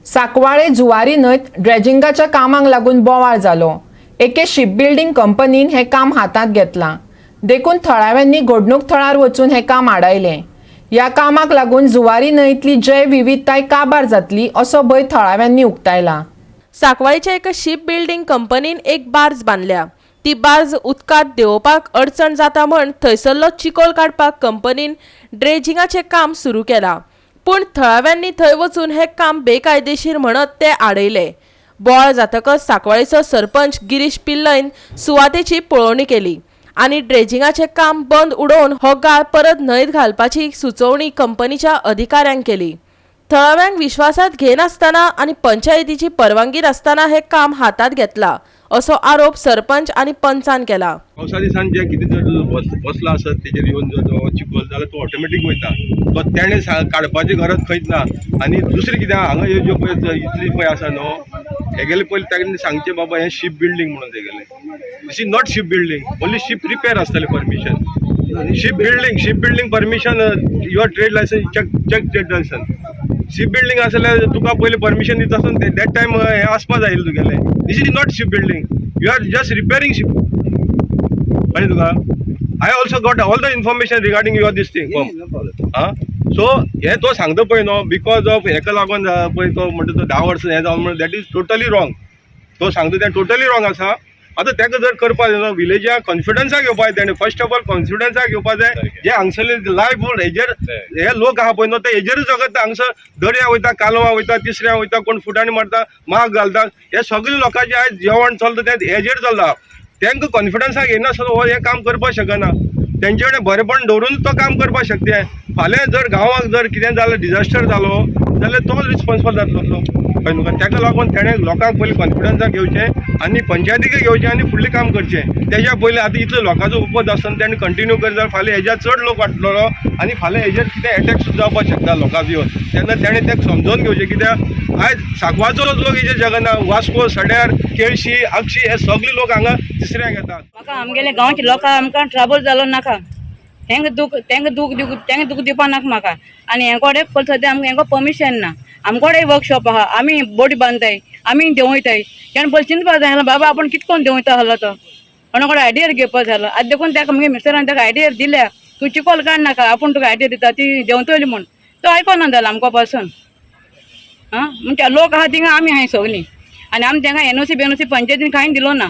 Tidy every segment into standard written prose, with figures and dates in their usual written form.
साकवाळे जुवारी न्हंयत ड्रेजिंगाच्या कामाक लागून बोवाळ जालो। एके शिपबिल्डिंग कंपनीन हे काम हातांत घेतलां, देखून थळाव्यांनी घडणूक थळार वचून हे काम आडायलें। ह्या कामाक लागून जुवारी न्हंयतली जैव विविधताय काबार जातली असो भंय थळाव्यांनी उक्तायला। साकवाळेच्या एका शिप बिल्डिंग कंपनीन एक बार्ज बांदल्या। ती बार्ज उदकांत देंवोवपाक अडचण जाता म्हण थंयसरलो चिकोल काडपाक कंपनीन ड्रेजिंगाचें काम सुरू केलां, पूण थळाव्यांनी थंय वचून हे काम बेकायदेशीर म्हणत ते आडयले। बोवाळ जातकच साकवाळेचो सरपंच गिरीश पिल्लयन सुवातेची पळोवणी केली आनी ड्रेजिंगाचें काम बंद उडोवन हो गाळ परत न्हंयत घालपाची सुचोवणी कंपनीच्या अधिकाऱ्यांक केली। थळाव्यांक विश्वासात घेनासतना आनी पंचायतीची परवानगी नासतना हे काम हातांत घेतला असो आरोप सरपंच आनी पंचान केला। पावसा दिसान जे कितें जर बसला आसत तेजेर येवन जर चिखल जाल्यार तो ऑटोमॅटीक वयता, तो तेणें काडपाची गरज खंयच ना। आनी दुसरें कितें हांगा ह्यो पळय इतली पळय आसा न्हू, हेगेले पयलीं ताणें सांगचें बाबा हें शिप बिल्डिंग म्हणून तेगेलें। This is not ship building, only ship repair आसतलें permission. Ship building permission your trade licence check trade licence. Ship building आसल्यार तुका पयलीं परमिशन दिता आसतना दॅट टायम हें आसपा जाय तुगेलें। This is not ship building, you are just repairing ship. कळ्ळें तुका? I also got all the information regarding your this thing. So हे तो सांगता पळय न्हू, बिकॉज ऑफ हेका लागून पळय तो म्हणटा तो 10 वर्सां हें जावन म्हणून दॅट इज टोटली रॉंग। तो सांगता तें टोटली रॉंग आसा। आतां तेका जर करपा जाय न्हू, विलेजाक कॉन्फिडन्साक घेवपा जाय तेणें। फर्स्ट ऑफ ऑल कॉन्फिडन्साक घेवपा जाय जे हांगसरले लायव्हहूड हेजेर हे लोक आहा पळय न्हू ते हेजेरूच जगत। हांगसर दर्या वयता, कालवा वयता, तिसऱ्या वयता, कोण फुटाणी मारता, माग घालता, हे सगळे लोकांचें आयज जेवण चलता तें हेजेर चलता। तांकां कॉन्फिडन्साक घेयनासतना हो हें काम करपाक शकना। तेंचे कडेन बरेपण दवरूनच तो काम करपाक शकता। फाल्यां जर गांवाक जर कितें जालें, डिजास्टर जालो जाल्यार तो रिस्पॉन्सिबल जातलो। कळ्ळें तुका? ताका लागून तेणें लोकांक पयलीं कॉन्फिडन्साक घेवचें आनी पंचायतीकय घेवचें आनी फुडलें काम करचें। तेज्या पयलीं आतां इतलो लोकांचो उपज आसतना तेणें कंटिन्यू करीत जाल्यार फाल्यां हेज्या चड लोक वाडटलो आनी फाल्यां हेजेर कितें एटॅक सुद्दां जावपाक शकता लोकांक येवन। तेन्ना तेणें तेका समजोवन घेवचें, कित्याक आयज सांकवाळचोच लोक हेजेर जगना, वास्को, सड्यार, केळशी, आगशी हे सगळे लोक हांगा तिसऱ्याक येतात। म्हाका आमगेले गांवचे लोकांक आमकां ट्रबल जालो नाका, तेंका दूख दिवपा नाका म्हाका। आनी हे कोडे सद्या आमकां हेंको परमिशन ना। आमकोडे वर्कशॉप आहा, आमी बोटी बांदताय, आमी देंवयताय। तेणें पयलीं चिंतपा जाय आसलें बाबा आपूण कितें कोन्न देंवयता आहलो तो, कोणा कोणा आयडियार घेवपा जाय आहलो। आतां देखून ताका मगे मिस्टरान ताका आयडियार दिल्या, तूं चिकोल काड नाका, आपूण तुका आयडिया दिता ती देंवतली म्हूण। तो आयकोना जालो आमको पासून। म्हणजे लोक आहा थिंगा आमी आहाय सगलीं, आनी आमी तांकां एनओसी पंचायतीन कांय दिलो ना।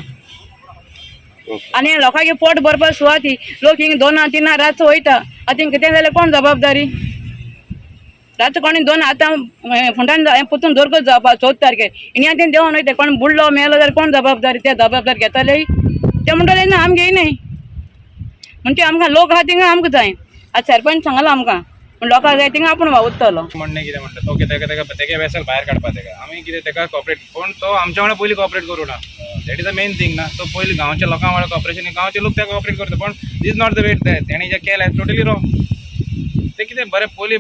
आनी लोकांगे पोट भरपा सुवाती लोक हिंग 2-3 रातचो वयता, आतां हिंग कितें जाल्यार कोण जबाबदारी? रातचो कोणी 2 आतां फुंडान पुतून दोरगत जावपा 4 तारखेर इनी आतां देंवन वयता, कोण बुडलो मेलो जाल्यार कोण जबाबदारी? ते जबाबदारी घेताले ते म्हणटले ना आमी घेयनाय। म्हणजे आमकां लोक आहा थिंगा आमकां जाय। आतां सरपंच सांगलो आमकां, पूण लोकांक जाय थिंगा आपूण वावुरतलो। म्हणणें कितें म्हणटा तो तेगे वेसल भायर काडपा तेका आमी कितें तेका कॉपरेट, पूण तो आमच्या वांगडा पयलीं कॉपरेट करूं ना। That is the main thing ना। तो पयलीं गांवच्या लोकां वांगडा कॉपरेशन, गांवचे लोक तेका कॉपरेट करता, पूण दीस नॉट द वे तेणी जें केलें टोटली रॉंग। ते कितें बरें पयलीं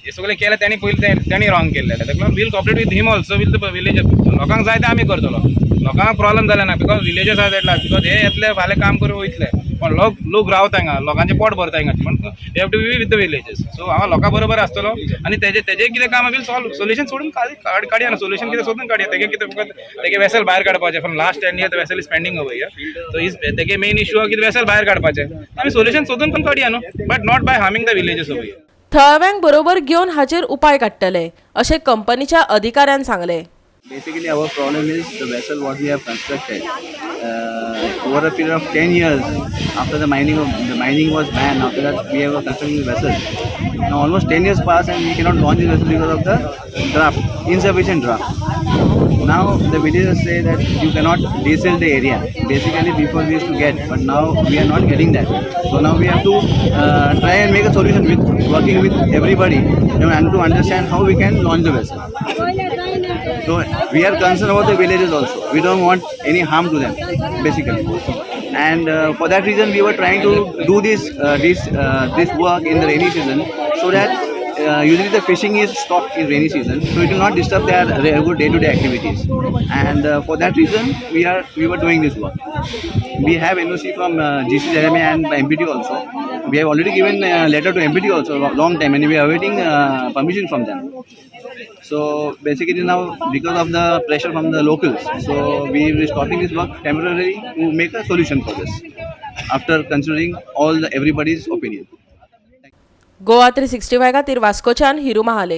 हे सगळें केलें तेणी पयलीं तेणी रॉंग केल्लें। तेका लागून will cooperate with him also will the village. लोकांक जाय तें आमी करतलो, लोकांक प्रॉब्लम जालें ना, बिकॉज विलेजस आसा तेटला, बिकॉज हे येतले फाल्यां काम करून वयतले, पण लोक रावता हिंगा, लोकांचें पोट भरता हिंगा, पण you have to be with the villages. So हांव लोकां बरोबर आसतलो आनी तेजें कितें काम वील सॉल्व, सोल्युशन सोडून काडया ना, सोल्युशन कितें सोदून काडया। तेगे कितें फकत तेगे वेसल भायर काडपाचें। From last 10 years vessel is pending over here, so तेगे मेन इश्यू कितें वेसल भायर काडपाचें आमी सोल्युशन सोदून पण काडया न्हू, but not by harming the villages over here. थळाव्यांक बरोबर घेवन हाचेर उपाय काडटले अशें कंपनीच्या अधिकाऱ्यान सांगलें। Basically, our problem is the vessel what we have constructed over a period of 10 years after the mining was banned. After that, we have constructed the vessel. Now almost 10 years passed and we cannot launch the vessel because of the draft, insufficient draft. Now the villagers say that you cannot desal the area. Basically, before we used to get, but now we are not getting that. So now we have to try and make a solution working with everybody and to understand how we can launch the vessel. So we are concerned about the villages also. We don't want any harm to them, basically. And for that reason, we were trying to do this work in the rainy season, so that usually the fishing is stopped in rainy season, so it will not disturb their regular day-to-day activities. And for that reason, we were doing this work. We have NOC from GC Jeremy and MPT also. We have already given a letter to MPT also a long time, and we are awaiting permission from them. So basically now, because of the pressure from the locals, so we will be stopping this work temporarily to make a solution for this after considering all everybody's opinion. Goa 365 खातीर वास्कोच्यान हिरू महाले.